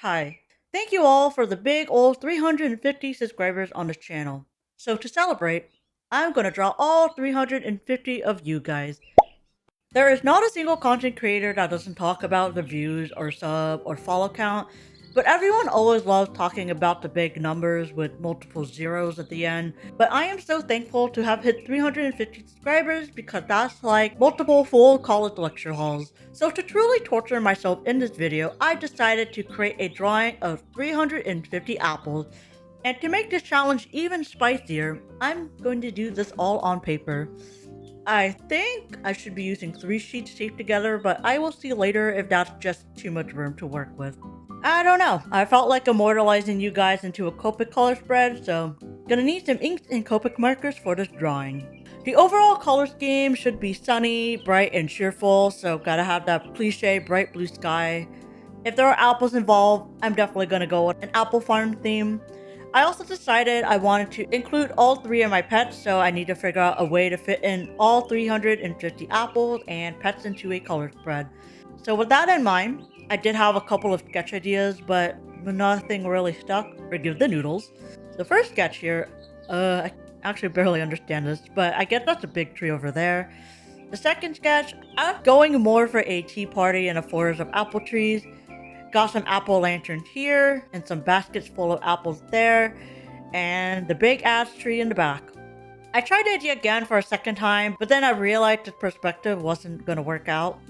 Hi. Thank you all for the big old 350 subscribers on this channel. So to celebrate, I'm gonna draw all 350 of you guys. There is not a single content creator that doesn't talk about the views or sub or follow count, but everyone always loves talking about the big numbers with multiple zeros at the end. But I am so thankful to have hit 350 subscribers because that's like multiple full college lecture halls. So to truly torture myself in this video, I decided to create a drawing of 350 apples. And to make this challenge even spicier, I'm going to do this all on paper. I think I should be using 3 sheets taped together, but I will see later if that's just too much room to work with. I don't know. I felt like immortalizing you guys into a Copic color spread, so gonna need some inks and Copic markers for this drawing. The overall color scheme should be sunny, bright, and cheerful, so gotta have that cliche bright blue sky. If there are apples involved, I'm definitely gonna go with an apple farm theme. I also decided I wanted to include all three of my pets, so I need to figure out a way to fit in all 350 apples and pets into a color spread. So with that in mind, I did have a couple of sketch ideas, but nothing really stuck. Forgive the noodles. The first sketch here, I actually barely understand this, but I guess that's a big tree over there. The second sketch, I'm going more for a tea party in a forest of apple trees. Got some apple lanterns here and some baskets full of apples there, and the big ass tree in the back. I tried the idea again for a second time, but then I realized the perspective wasn't gonna work out.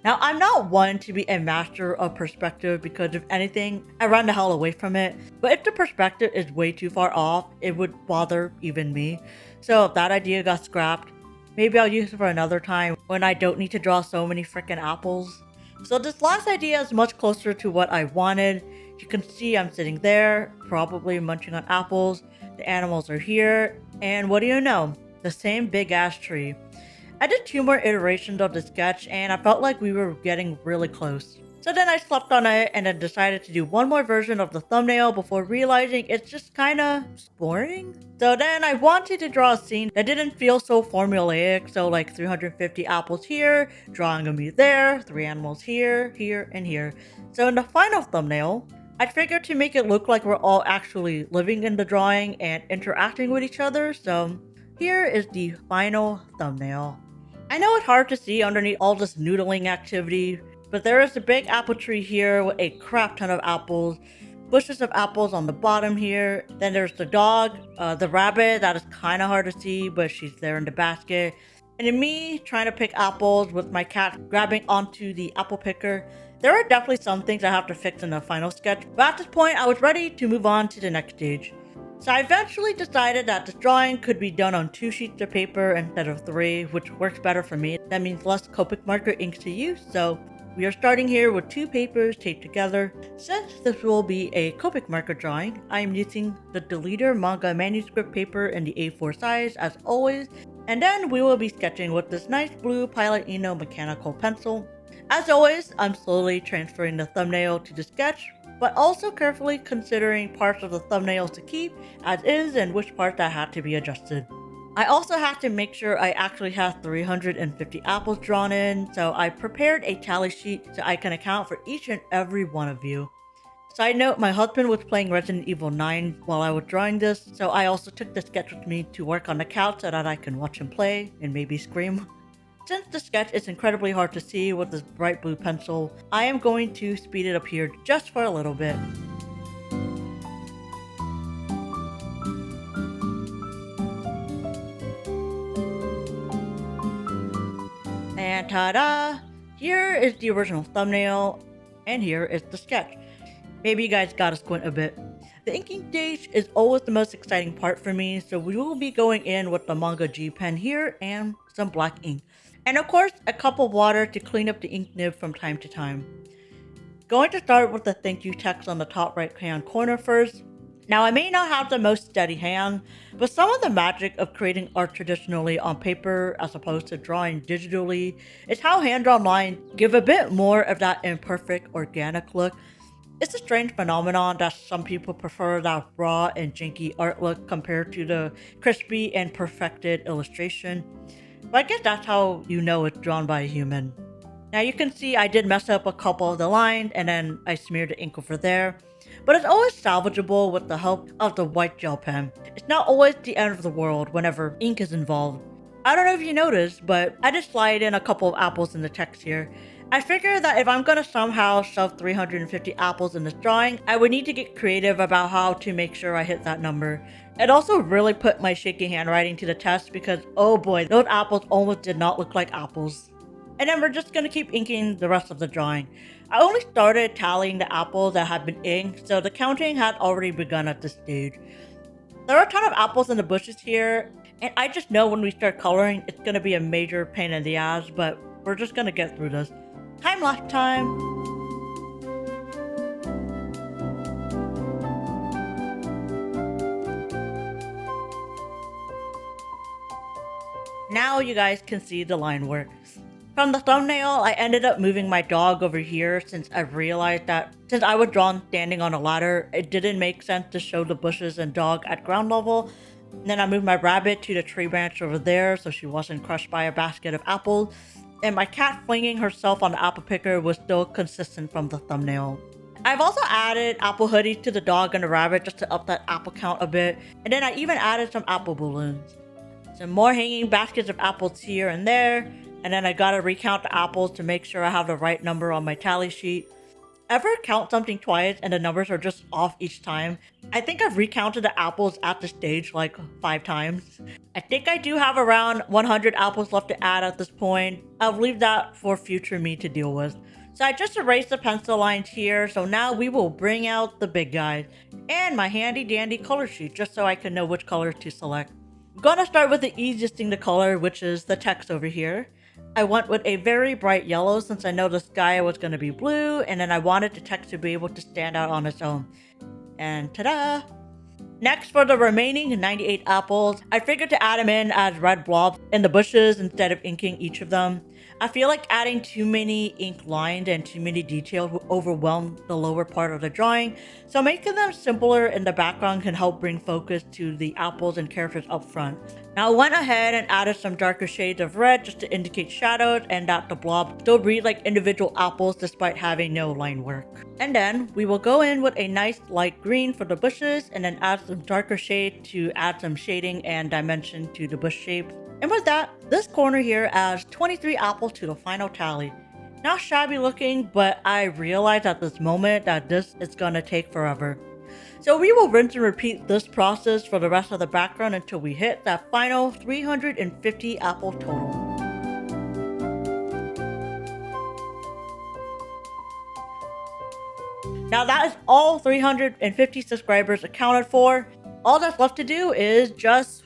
Now, I'm not one to be a master of perspective because if anything, I run the hell away from it. But if the perspective is way too far off, it would bother even me. So if that idea got scrapped, maybe I'll use it for another time when I don't need to draw so many freaking apples. So this last idea is much closer to what I wanted. You can see I'm sitting there, probably munching on apples. The animals are here, and what do you know? The same big ass tree. I did 2 more iterations of the sketch and I felt like we were getting really close. So then I slept on it and then decided to do one more version of the thumbnail before realizing it's just kinda boring. So then I wanted to draw a scene that didn't feel so formulaic, so like 350 apples here, drawing a me there, 3 animals here, here, and here. So in the final thumbnail, I figured to make it look like we're all actually living in the drawing and interacting with each other, so here is the final thumbnail. I know it's hard to see underneath all this noodling activity, but there is a big apple tree here with a crap ton of apples, bushes of apples on the bottom here. Then there's the dog, the rabbit that is kind of hard to see, but she's there in the basket. And then me trying to pick apples with my cat grabbing onto the apple picker. There are definitely some things I have to fix in the final sketch, but at this point I was ready to move on to the next stage. So I eventually decided that this drawing could be done on 2 sheets of paper instead of 3, which works better for me. That means less Copic marker inks to use, so we are starting here with 2 papers taped together. Since this will be a Copic marker drawing, I am using the Deleter manga manuscript paper in the A4 size as always, and then we will be sketching with this nice blue Pilot Eno mechanical pencil. As always, I'm slowly transferring the thumbnail to the sketch, but also carefully considering parts of the thumbnails to keep as is and which parts that had to be adjusted. I also had to make sure I actually have 350 apples drawn in, so I prepared a tally sheet so I can account for each and every one of you. Side note, my husband was playing Resident Evil 9 while I was drawing this, so I also took the sketch with me to work on the couch so that I can watch him play and maybe scream. Since the sketch is incredibly hard to see with this bright blue pencil, I am going to speed it up here just for a little bit. And ta-da! Here is the original thumbnail, and here is the sketch. Maybe you guys gotta squint a bit. The inking stage is always the most exciting part for me, so we will be going in with the manga G pen here and some black ink. And of course, a cup of water to clean up the ink nib from time to time. Going to start with the thank you text on the top right hand corner first. Now I may not have the most steady hand, but some of the magic of creating art traditionally on paper as opposed to drawing digitally is how hand-drawn lines give a bit more of that imperfect organic look. It's a strange phenomenon that some people prefer that raw and janky art look compared to the crispy and perfected illustration. But I guess that's how you know it's drawn by a human. Now you can see I did mess up a couple of the lines and then I smeared the ink over there. But it's always salvageable with the help of the white gel pen. It's not always the end of the world whenever ink is involved. I don't know if you noticed, but I just slide in a couple of apples in the text here. I figured that if I'm gonna somehow shove 350 apples in this drawing, I would need to get creative about how to make sure I hit that number. It also really put my shaky handwriting to the test because oh boy, those apples almost did not look like apples. And then we're just gonna keep inking the rest of the drawing. I only started tallying the apples that had been inked, so the counting had already begun at this stage. There are a ton of apples in the bushes here, and I just know when we start coloring, it's gonna be a major pain in the ass, but we're just gonna get through this. Time lapse time! Now you guys can see the line work. From the thumbnail, I ended up moving my dog over here since I realized that since I was drawn standing on a ladder, it didn't make sense to show the bushes and dog at ground level. And then I moved my rabbit to the tree branch over there so she wasn't crushed by a basket of apples. And my cat flinging herself on the apple picker was still consistent from the thumbnail. I've also added apple hoodies to the dog and the rabbit just to up that apple count a bit. And then I even added some apple balloons. Some more hanging baskets of apples here and there. And then I gotta recount the apples to make sure I have the right number on my tally sheet. Ever count something twice and the numbers are just off each time? I think I've recounted the apples at the stage like 5 times. I think I do have around 100 apples left to add at this point. I'll leave that for future me to deal with. So I just erased the pencil lines here, so now we will bring out the big guys. And my handy dandy color sheet just so I can know which color to select. I'm gonna start with the easiest thing to color, which is the text over here. I went with a very bright yellow since I know the sky was going to be blue, and then I wanted the text to be able to stand out on its own. And ta-da! Next, for the remaining 98 apples, I figured to add them in as red blobs in the bushes instead of inking each of them. I feel like adding too many ink lines and too many details will overwhelm the lower part of the drawing, so making them simpler in the background can help bring focus to the apples and characters up front. Now I went ahead and added some darker shades of red just to indicate shadows and that the blob still read like individual apples despite having no line work. And then we will go in with a nice light green for the bushes and then add some darker shade to add some shading and dimension to the bush shapes. And with that, this corner here adds 23 apples to the final tally. Not shabby looking, but I realized at this moment that this is gonna take forever. So we will rinse and repeat this process for the rest of the background until we hit that final 350 apple total. Now that is all 350 subscribers accounted for. All that's left to do is just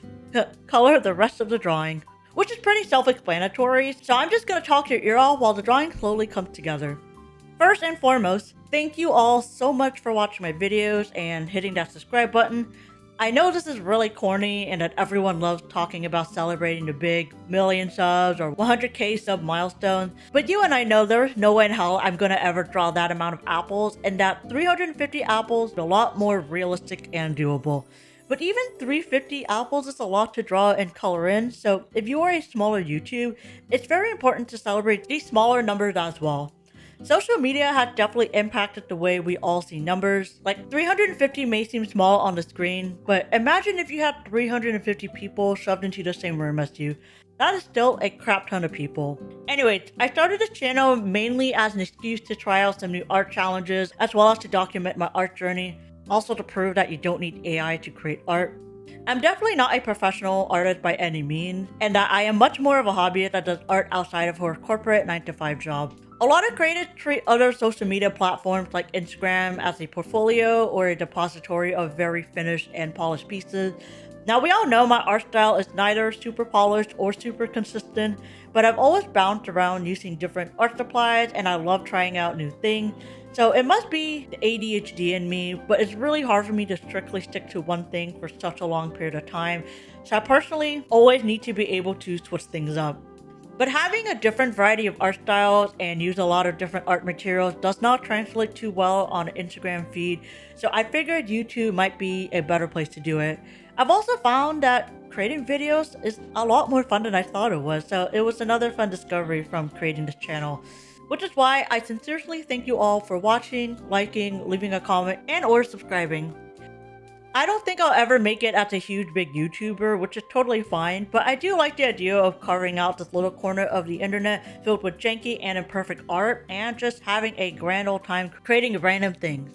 color the rest of the drawing, which is pretty self-explanatory, so I'm just going to talk your ear off while the drawing slowly comes together. First and foremost, thank you all so much for watching my videos and hitting that subscribe button. I know this is really corny and that everyone loves talking about celebrating the big million subs or 100k sub milestone, but you and I know there is no way in hell I'm gonna ever draw that amount of apples, and that 350 apples is a lot more realistic and doable. But even 350 apples is a lot to draw and color in, so if you are a smaller YouTube, it's very important to celebrate these smaller numbers as well. Social media has definitely impacted the way we all see numbers. Like 350 may seem small on the screen, but imagine if you had 350 people shoved into the same room as you. That is still a crap ton of people. Anyways, I started this channel mainly as an excuse to try out some new art challenges, as well as to document my art journey. Also to prove that you don't need AI to create art. I'm definitely not a professional artist by any means, and that I am much more of a hobbyist that does art outside of her corporate 9-to-5 job. A lot of creators treat other social media platforms like Instagram as a portfolio or a depository of very finished and polished pieces. Now we all know my art style is neither super polished or super consistent, but I've always bounced around using different art supplies and I love trying out new things. So it must be the ADHD in me, but it's really hard for me to strictly stick to one thing for such a long period of time. So I personally always need to be able to switch things up. But having a different variety of art styles and use a lot of different art materials does not translate too well on an Instagram feed, so I figured YouTube might be a better place to do it. I've also found that creating videos is a lot more fun than I thought it was, so it was another fun discovery from creating this channel. which is why I sincerely thank you all for watching, liking, leaving a comment, and or subscribing. I don't think I'll ever make it as a huge big YouTuber, which is totally fine, but I do like the idea of carving out this little corner of the internet filled with janky and imperfect art and just having a grand old time creating random things.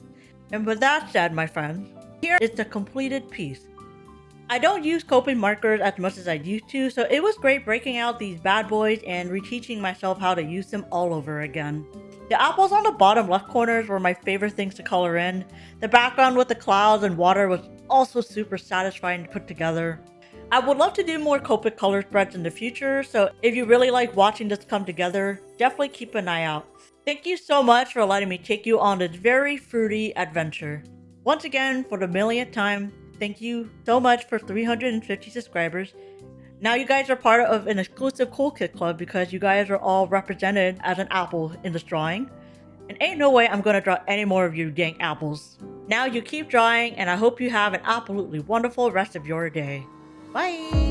And with that said, my friends, here is the completed piece. I don't use Copic markers as much as I used to, so it was great breaking out these bad boys and reteaching myself how to use them all over again. The apples on the bottom left corners were my favorite things to color in. The background with the clouds and water was also super satisfying to put together. I would love to do more Copic color spreads in the future, so if you really like watching this come together, definitely keep an eye out. Thank you so much for letting me take you on this very fruity adventure. Once again, for the millionth time, thank you so much for 350 subscribers. Now you guys are part of an exclusive Cool Kid Club because you guys are all represented as an apple in this drawing. And ain't no way I'm gonna draw any more of you dang apples. Now you keep drawing, and I hope you have an absolutely wonderful rest of your day. Bye!